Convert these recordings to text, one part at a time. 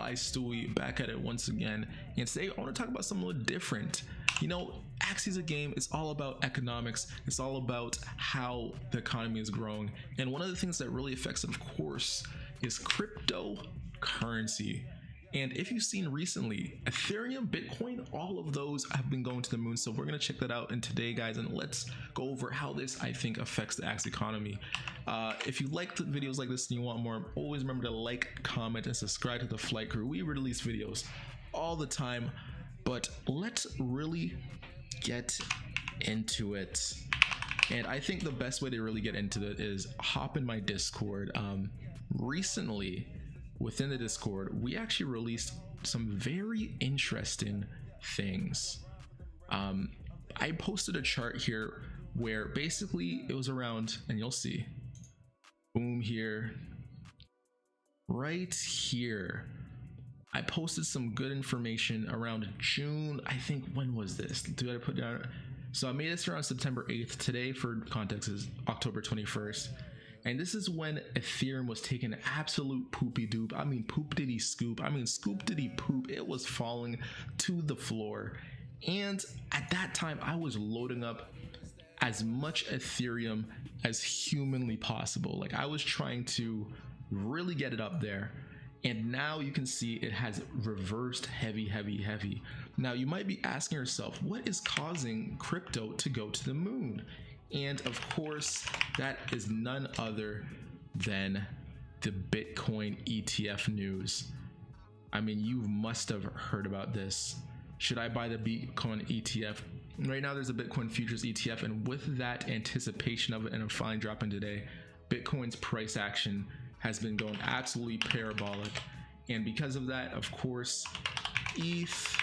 Stewie back at it once again, and today I want to talk about something a little different. You know, Axie's a game. It's all about economics. It's all about how the economy is growing, and one of the things that really affects it, of course, is cryptocurrency. And if you've seen recently, Ethereum, Bitcoin, all of those have been going to the moon. So we're going to check that out in today, guys, and let's go over how this, I think, affects the Axie economy. If you like the videos like this and you want more, always remember to like, comment, and subscribe to the Flight Crew. We release videos all the time, but let's really get into it. And I think the best way to really get into it is hop in my Discord. Recently, within the Discord, we actually released some very interesting things. I posted a chart here where basically it was around, and you'll see, boom, here, right here. I posted some good information around June. I think, when was this? Do I put down? So I made this around September 8th. Today, for context, is October 21st. And this is when Ethereum was taking absolute poopy doop. I mean, poop diddy scoop. I mean, scoop diddy poop. It was falling to the floor. And at that time, I was loading up as much Ethereum as humanly possible. Like, I was trying to really get it up there. And now you can see it has reversed heavy. Now, you might be asking yourself, what is causing crypto to go to the moon? And of course, that is none other than the Bitcoin ETF news. I mean, you must have heard about this. Should I buy the Bitcoin ETF? Right now, there's a Bitcoin futures ETF, and with that anticipation of it and a fine dropping today, Bitcoin's price action has been going absolutely parabolic. And because of that, of course, ETH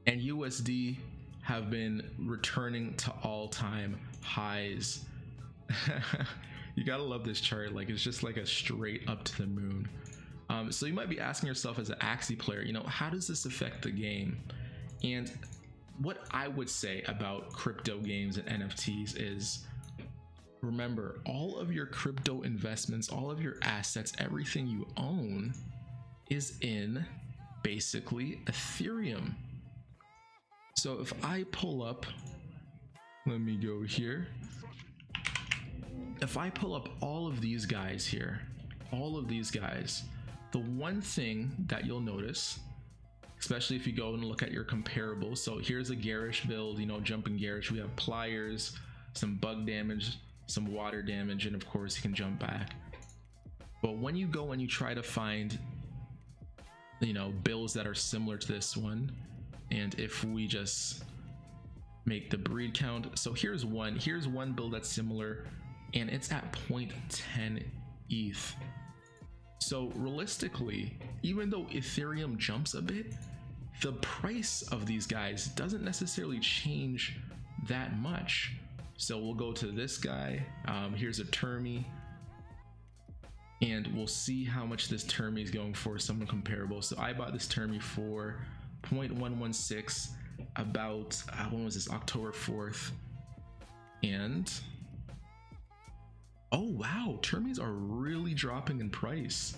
and USD have been returning to all-time highs. You gotta love this chart. Like, it's just like a straight up to the moon. So you might be asking yourself, as an Axie player, you know, how does this affect the game? And what I would say about crypto games and NFTs is, remember, all of your crypto investments, all of your assets, everything you own is in basically Ethereum. So if I pull up, let me go here. If I pull up all of these guys here, all of these guys, the one thing that you'll notice, especially if you go and look at your comparables, so here's a garish build, you know, jumping garish. We have pliers, some bug damage, some water damage, and of course you can jump back. But when you go and you try to find, you know, builds that are similar to this one, and if we just make the breed count, so here's one build that's similar, and it's at 0.10 ETH. So realistically, even though Ethereum jumps a bit, the price of these guys doesn't necessarily change that much. So we'll go to this guy. Here's a Termi, and we'll see how much this Termi is going for, someone comparable. So I bought this Termi for 0.116 about when was this, October 4th, and oh wow, Termis are really dropping in price.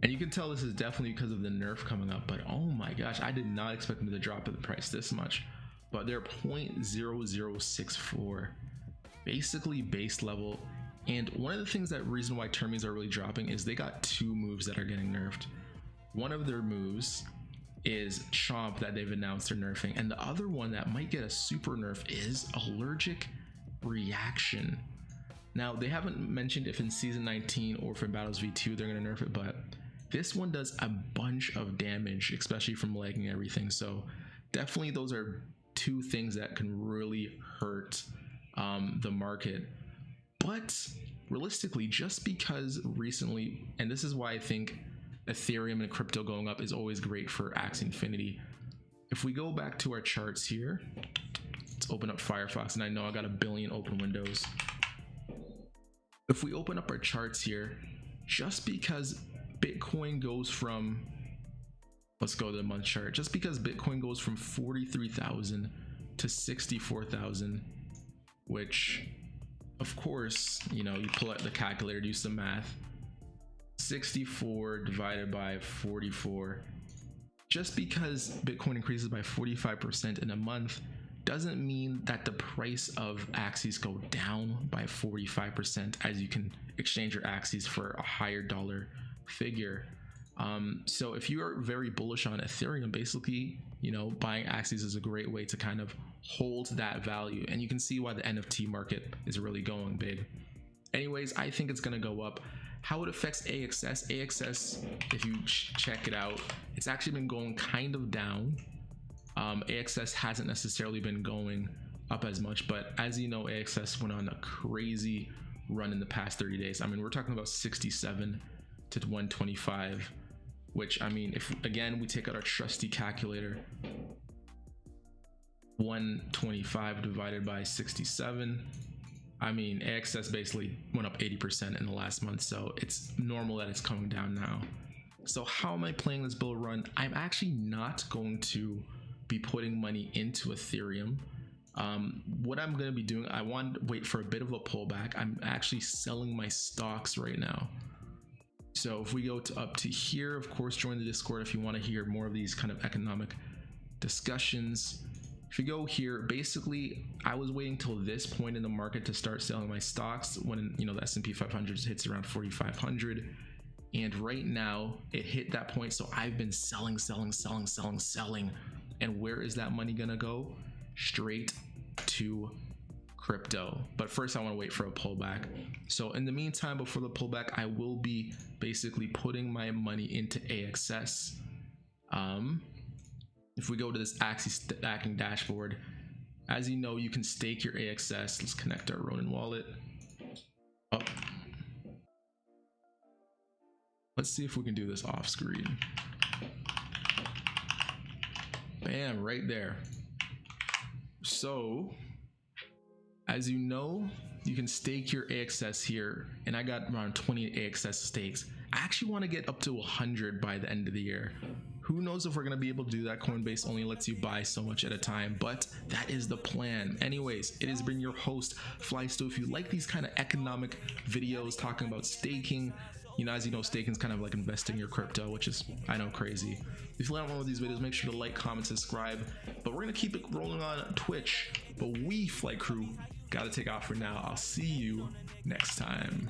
And you can tell this is definitely because of the nerf coming up, but oh my gosh, I did not expect them to drop the price this much. But they're 0.0064, basically base level. And one of the things, that reason why Termis are really dropping, is they got two moves that are getting nerfed. One of their moves is Chomp, that they've announced they're nerfing, and the other one that might get a super nerf is Allergic Reaction. Now, they haven't mentioned if in season 19 or for Battles V2 they're going to nerf it, but this one does a bunch of damage, especially from lagging everything. So definitely those are two things that can really hurt the market. But realistically, just because recently, and this is why I think Ethereum and crypto going up is always great for Axie Infinity. If we go back to our charts here, let's open up Firefox, and I know I got a billion open windows. If we open up our charts here, just because Bitcoin goes from, let's go to the month chart, just because Bitcoin goes from 43,000 to 64,000, which of course, you know, you pull out the calculator, do some math, 64 divided by 44. Just because Bitcoin increases by 45% in a month doesn't mean that the price of Axies go down by 45%, as you can exchange your Axies for a higher dollar figure. So if you are very bullish on Ethereum, basically, you know, buying Axies is a great way to kind of hold that value, and you can see why the NFT market is really going big. Anyways, I think it's going to go up. How it affects AXS, if you check it out, it's actually been going kind of down. AXS hasn't necessarily been going up as much, but as you know, AXS went on a crazy run in the past 30 days. I mean, we're talking about 67 to 125, which, I mean, if again we take out our trusty calculator, 125 divided by 67, I mean, AXS basically went up 80% in the last month, so it's normal that it's coming down now. So how am I playing this bull run? I'm actually not going to be putting money into Ethereum. What I'm going to be doing, I want to wait for a bit of a pullback. I'm actually selling my stocks right now. So if we go up to here, of course, join the Discord if you want to hear more of these kind of economic discussions. If you go here, basically, I was waiting till this point in the market to start selling my stocks when, you know, the S&P 500 hits around 4,500. And right now it hit that point. So I've been selling. And where is that money gonna go? Straight to crypto. But first I want to wait for a pullback. So in the meantime, before the pullback, I will be basically putting my money into AXS. If we go to this Axie stacking dashboard, as you know, you can stake your AXS. Let's connect our Ronin wallet. Oh. Let's see if we can do this off screen. Bam, right there. So, as you know, you can stake your AXS here, and I got around 20 AXS stakes. I actually want to get up to 100 by the end of the year. Who knows if we're going to be able to do that? Coinbase only lets you buy so much at a time, but that is the plan. Anyways, it has been your host, Flysto. If you like these kind of economic videos talking about staking, you know, as you know, staking is kind of like investing your crypto, which is, I know, crazy. If you like one of these videos, make sure to like, comment, subscribe. But we're going to keep it rolling on Twitch. But we, Flight Crew, got to take off for now. I'll see you next time.